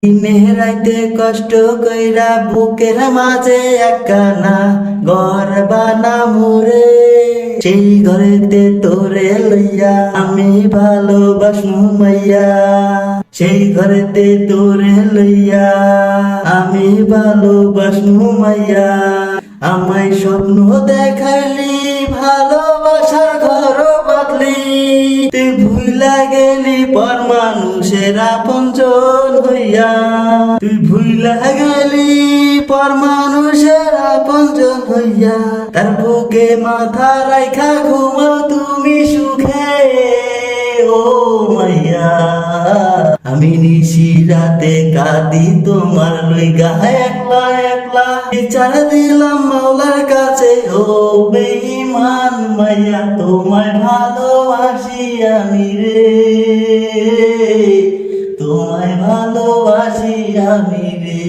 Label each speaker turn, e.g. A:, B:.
A: দিনে রাইতে কষ্ট কইরা বুকের মাঝে একখানা ঘর বানামুরে, সেই ঘরেতে তোরে লইয়া আমি ভালোবাসনু মাইয়া, সেই ঘরেতে তোরে লইয়া আমি ভালোবাসনু মাইয়া। আমায় স্বপ্ন দেখাইলি ভালোবাসার ঘর বাঁধলি, তুই ভুইলা গেলি পর মানুষের আপনজন হইয়া, তুই ভুইলা গেলি পর মানুষের আপনজন হইয়া। তার বুকে মাথা রাইখা ঘুমাও তুমি সুখে ও মাইয়া। আমি নিশি রাতে কাঁদি তোমার লইগা একলা একলা, বিচার দিলাম মাওলার কাছে ও বেঈমান মাইয়া। তোমায় ভালোবাসি আমি রে, তোমায় ভালোবাসি আমি রে।